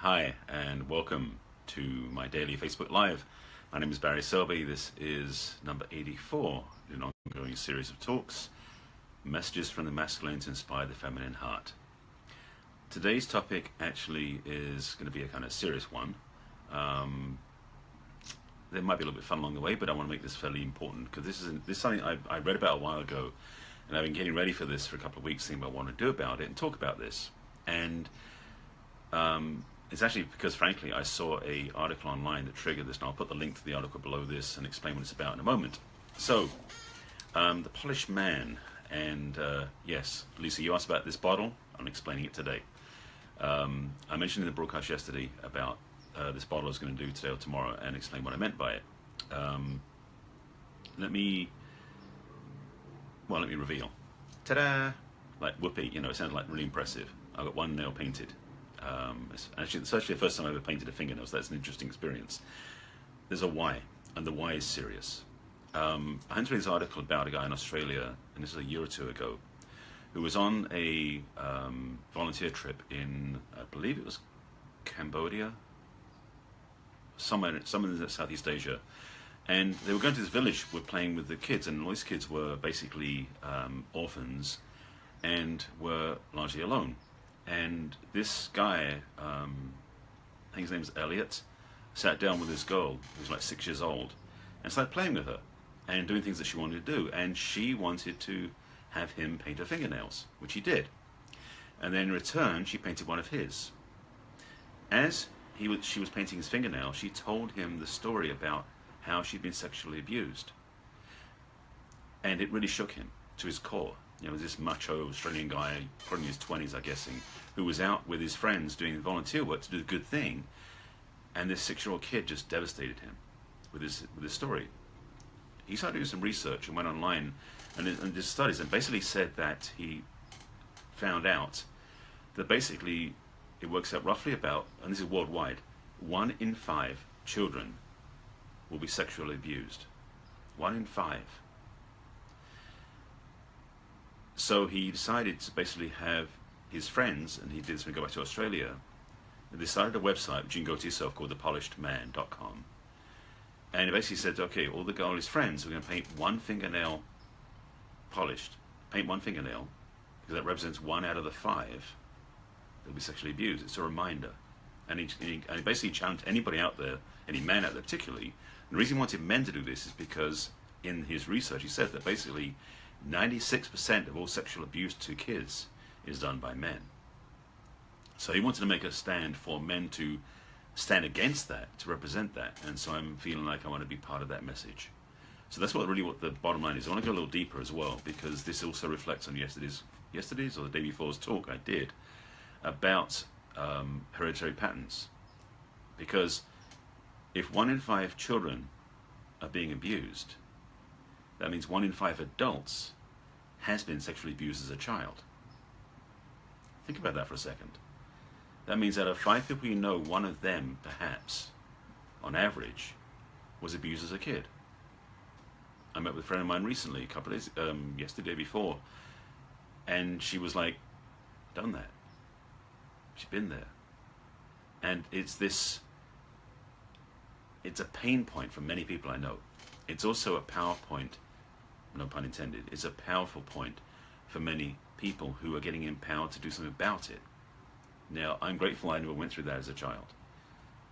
Hi, and welcome to my daily Facebook Live. My name is Barry Selby. This is number 84 in an ongoing series of talks, Messages from the Masculine to Inspire the Feminine Heart. Today's topic actually is going to be a kind of serious one. There might be a little bit of fun along the way, but I want to make this fairly important because this is something I read about a while ago, and I've been getting ready for this for a couple of weeks, thinking what I want to do about it and talk about this. And it's actually because, frankly, I saw an article online that triggered this, and I'll put the link to the article below this and explain what it's about in a moment. So, the Polished Man, and yes, Lisa, you asked about this bottle. I'm explaining it today. I mentioned in the broadcast yesterday about this bottle I was going to do today or tomorrow and explain what I meant by it. Let me reveal. Ta-da! Like whoopee, it sounds like really impressive. I got one nail painted. It's actually the first time I ever painted a fingernail, so that's an interesting experience. There's a why, and the why is serious. I went through this article about a guy in Australia, and this was a year or two ago, who was on a volunteer trip in, I believe it was Cambodia, somewhere in Southeast Asia, and they were going to this village, were playing with the kids, and all these kids were basically orphans and were largely alone. And this guy, I think his name was Elliot, sat down with this girl who was like 6 years old and started playing with her and doing things that she wanted to do. And she wanted to have him paint her fingernails, which he did. And then in return, she painted one of his. As she was painting his fingernail, she told him the story about how she'd been sexually abused. And it really shook him to his core. This macho Australian guy, probably in his 20s, I'm guessing, who was out with his friends doing volunteer work to do the good thing, and this 6-year-old kid just devastated him with his story. He started doing some research and went online and did studies, and basically said that he found out that basically it works out roughly about, and this is worldwide, 1 in 5 children will be sexually abused. 1 in 5. So he decided to basically have his friends, and he did this when he got back to Australia, and they started a website which you can go to yourself called thepolishedman.com. And he basically said, okay, all his friends are going to paint one fingernail polished, paint one fingernail, because that represents 1 out of the 5 that will be sexually abused. It's a reminder. And he basically challenged anybody out there, any man out there particularly. And the reason he wanted men to do this is because in his research he said that basically 96% of all sexual abuse to kids is done by men. So he wanted to make a stand for men to stand against that, to represent that. And so I'm feeling like I want to be part of that message. So that's what the bottom line is. I want to go a little deeper as well, because this also reflects on yesterday's or the day before's talk I did about hereditary patterns. Because if 1 in 5 children are being abused, that means 1 in 5 adults has been sexually abused as a child. Think about that for a second. That means out of 5 people you know, 1 of them, perhaps, on average, was abused as a kid. I met with a friend of mine recently, a couple of days, yesterday before, and she was like, done that. She's been there. And it's a pain point for many people I know. It's also a power point, no pun intended, it's a powerful point for many people who are getting empowered to do something about it. Now, I'm grateful I never went through that as a child.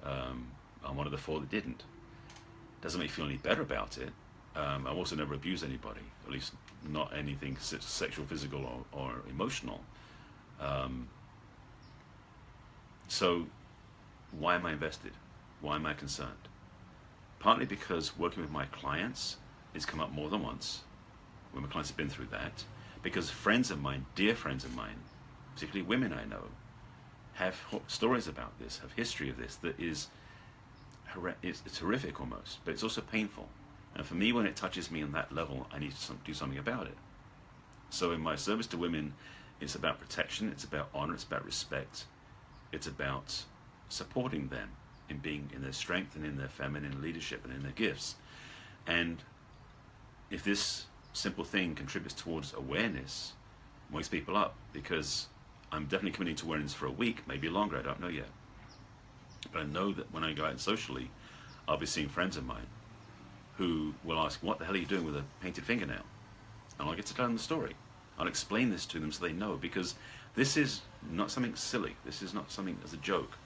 I'm one of the 4 that didn't. Doesn't make me feel any better about it. I've also never abused anybody, at least not anything sexual, physical, or emotional. So, why am I invested? Why am I concerned? Partly because working with my clients, it's come up more than once when my clients have been through that, because friends of mine, dear friends of mine, particularly women I know, have stories about this, have history of this that is it's horrific almost, but it's also painful. And for me, when it touches me on that level, I need to do something about it. So in my service to women, it's about protection, it's about honor, it's about respect, it's about supporting them in being in their strength and in their feminine leadership and in their gifts. And if this simple thing contributes towards awareness, wakes people up, because I'm definitely committing to awareness for a week, maybe longer, I don't know yet. But I know that when I go out socially, I'll be seeing friends of mine who will ask, what the hell are you doing with a painted fingernail? And I'll get to tell them the story. I'll explain this to them so they know, because this is not something silly. This is not something as a joke.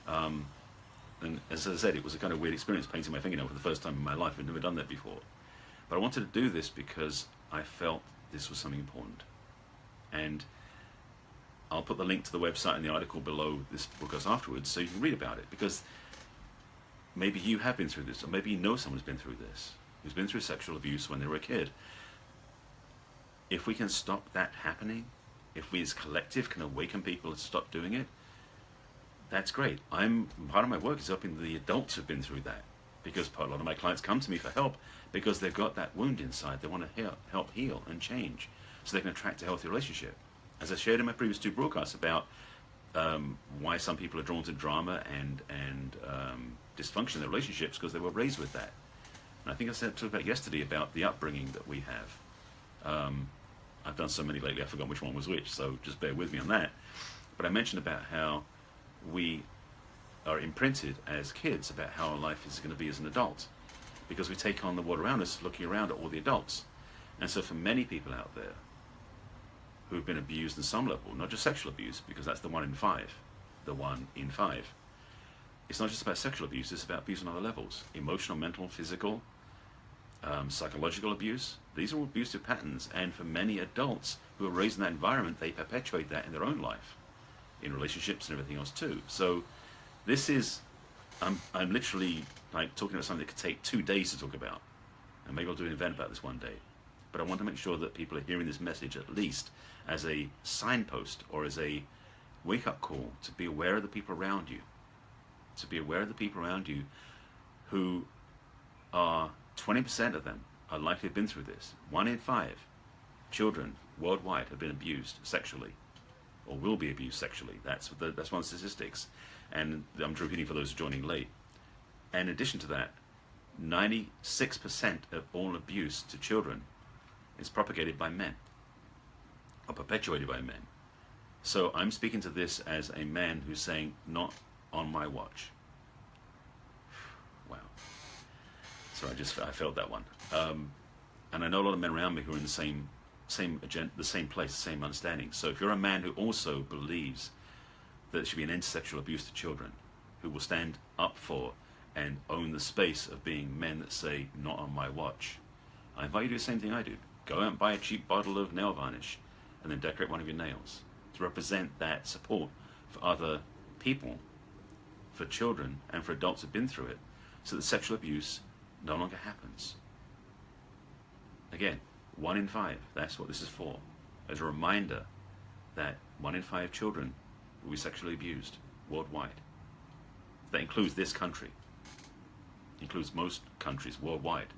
And as I said, it was a kind of weird experience painting my fingernail for the first time in my life. I'd never done that before. But I wanted to do this because I felt this was something important. And I'll put the link to the website and the article below this broadcast afterwards so you can read about it, because maybe you have been through this, or maybe you know someone who's been through this, who's been through sexual abuse when they were a kid. If we can stop that happening, if we as collective can awaken people to stop doing it, that's great. Part of my work is helping the adults who've been through that, because a lot of my clients come to me for help because they've got that wound inside. They want to help heal and change so they can attract a healthy relationship. As I shared in my previous 2 broadcasts about why some people are drawn to drama and dysfunction in their relationships, because they were raised with that. And I think I talked about yesterday about the upbringing that we have. I've done so many lately, I've forgotten which one was which, so just bear with me on that. But I mentioned about how we are imprinted as kids about how our life is going to be as an adult, because we take on the world around us looking around at all the adults. And so for many people out there who have been abused on some level, not just sexual abuse, because that's the 1 in 5, it's not just about sexual abuse, it's about abuse on other levels: emotional, mental, physical, psychological abuse. These are all abusive patterns, and for many adults who are raised in that environment, they perpetuate that in their own life, in relationships and everything else too. So this is, I'm literally like talking about something that could take 2 days to talk about, and maybe I'll do an event about this one day. But I want to make sure that people are hearing this message at least as a signpost or as a wake-up call to be aware of the people around you, to be aware of the people around you who are 20% of them are likely to have been through this. 1 in 5 children worldwide have been abused sexually, or will be abused sexually. That's one of the statistics, and I'm repeating for those joining late. And in addition to that, 96% of all abuse to children is propagated by men, or perpetuated by men. So I'm speaking to this as a man who's saying, not on my watch. Wow. So I felt that one. And I know a lot of men around me who are in the same agenda, the same place, the same understanding. So if you're a man who also believes that there should be an end to sexual abuse to children, who will stand up for and own the space of being men that say, not on my watch, I invite you to do the same thing I do. Go out and buy a cheap bottle of nail varnish and then decorate one of your nails to represent that support for other people, for children and for adults who've been through it, so that sexual abuse no longer happens. Again, 1 in 5, that's what this is for. As a reminder that 1 in 5 children will be sexually abused worldwide. That includes this country, includes most countries worldwide.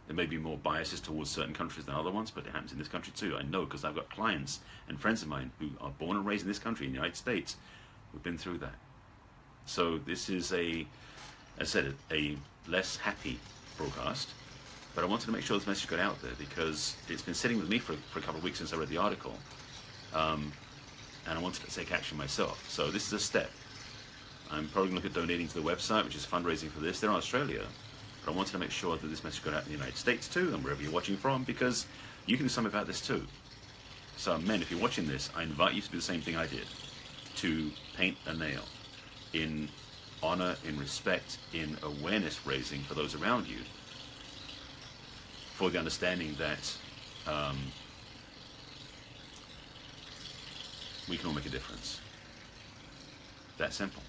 There may be more biases towards certain countries than other ones, but it happens in this country too. I know, because I've got clients and friends of mine who are born and raised in this country, in the United States, who've been through that. So this is as I said, a less happy broadcast, but I wanted to make sure this message got out there, because it's been sitting with me for a couple of weeks since I read the article, and I wanted to take action myself. So this is a step. I'm probably going to look at donating to the website, which is fundraising for this. They're in Australia, but I wanted to make sure that this message got out in the United States too, and wherever you're watching from, because you can do something about this too. So men, if you're watching this, I invite you to do the same thing I did, to paint a nail in honor, in respect, in awareness raising for those around you, for the understanding that we can all make a difference. That simple.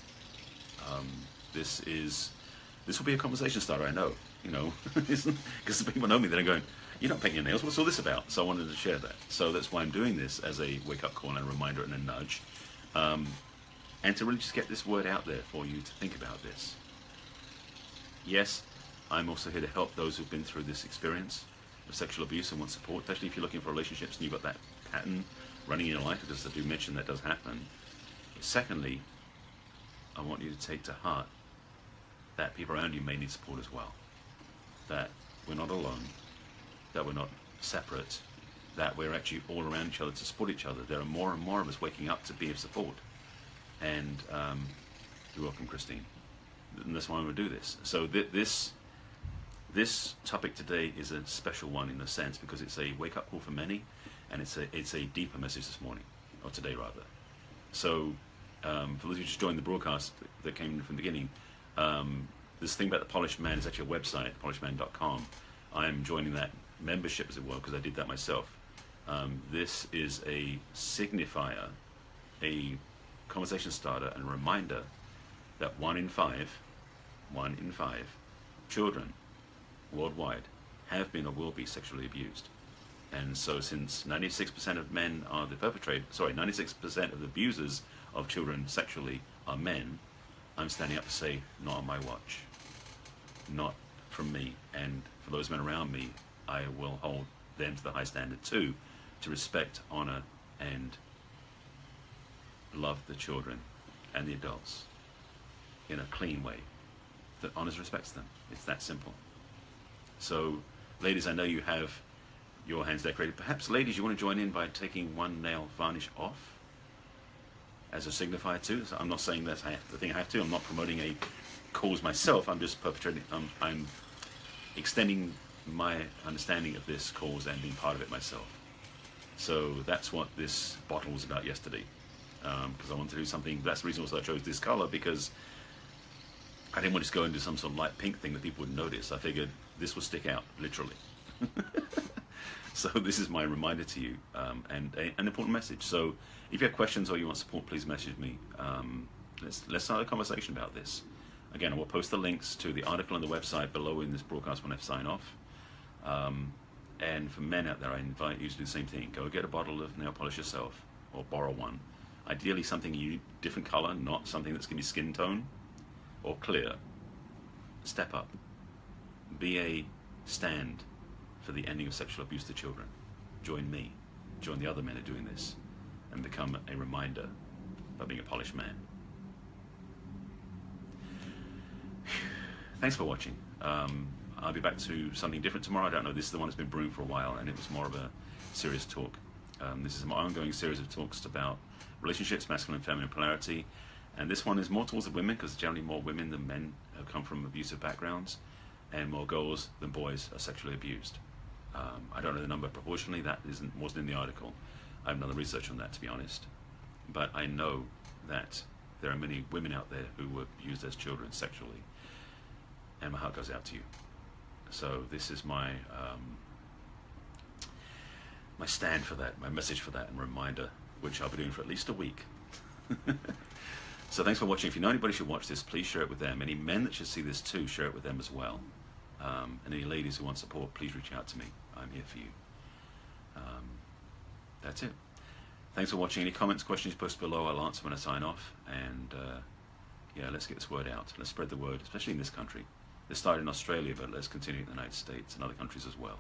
This will be a conversation starter, I know, because people know me, they're going, you're not painting your nails, what's all this about? So I wanted to share that. So that's why I'm doing this, as a wake-up call and a reminder and a nudge, and to really just get this word out there for you to think about this. Yes, I'm also here to help those who've been through this experience of sexual abuse and want support, especially if you're looking for relationships and you've got that pattern running in your life, because I do mention that does happen. But secondly, I want you to take to heart that people around you may need support as well. That we're not alone, that we're not separate, that we're actually all around each other to support each other. There are more and more of us waking up to be of support. And you're welcome, Christine. And that's why I'm going to do this. So this topic today is a special one in a sense because it's a wake-up call for many, and it's a deeper message this morning, or today rather. So for those of you who just joined the broadcast that came from the beginning, this thing about the Polished Man is actually a website, polishedman.com. I am joining that membership, as it were, because I did that myself. This is a signifier, a conversation starter, and a reminder that 1 in 5 children worldwide have been or will be sexually abused. And so since 96% of men are the 96% of the abusers of children sexually are men, I'm standing up to say, not on my watch. Not from me. And for those men around me, I will hold them to the high standard too, to respect, honor, and love the children and the adults in a clean way that honors and respects them. It's that simple. So, ladies, I know you have your hands decorated. Perhaps, ladies, you want to join in by taking one nail varnish off as a signifier too. So I'm not saying that's the thing I have to. I'm not promoting a cause myself. I'm just perpetrating. I'm extending my understanding of this cause and being part of it myself. So that's what this bottle was about yesterday. Because I wanted to do something. That's the reason also I chose this color, because I didn't want to just go and do some sort of light pink thing that people would notice. I figured this will stick out, literally. So this is my reminder to you, and an important message. So if you have questions or you want support, please message me. Let's start a conversation about this. Again, I will post the links to the article on the website below in this broadcast when I sign off. And for men out there, I invite you to do the same thing. Go get a bottle of nail polish yourself, or borrow one. Ideally something different color, not something that's going to be skin tone or clear. Step up. Be a stand for the ending of sexual abuse to children. Join me. Join the other men who are doing this. And become a reminder by being a polished man. Thanks for watching. I'll be back to something different tomorrow. I don't know. This is the one that's been brewing for a while, and it was more of a serious talk. This is my ongoing series of talks about relationships, masculine and feminine polarity. And this one is more towards the women, because generally more women than men have come from abusive backgrounds, and more girls than boys are sexually abused. I don't know the number proportionally. That wasn't in the article. I haven't done the research on that, to be honest. But I know that there are many women out there who were abused as children sexually, and my heart goes out to you. So this is my my stand for that, my message for that, and reminder, which I'll be doing for at least a week. So thanks for watching. If you know anybody should watch this, please share it with them. Any men that should see this too, share it with them as well. And any ladies who want support, please reach out to me. I'm here for you. That's it. Thanks for watching. Any comments, questions, post below. I'll answer when I sign off. And yeah, let's get this word out. Let's spread the word, especially in this country. This started in Australia, but let's continue in the United States and other countries as well.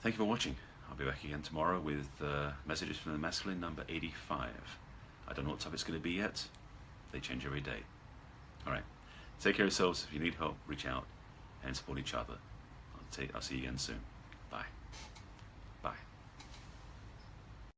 Thank you for watching. I'll be back again tomorrow with messages from the masculine, number 85. I don't know what topic's going to be yet. They change every day. All right. Take care of yourselves. If you need help, reach out and support each other. I'll see you again soon. Bye.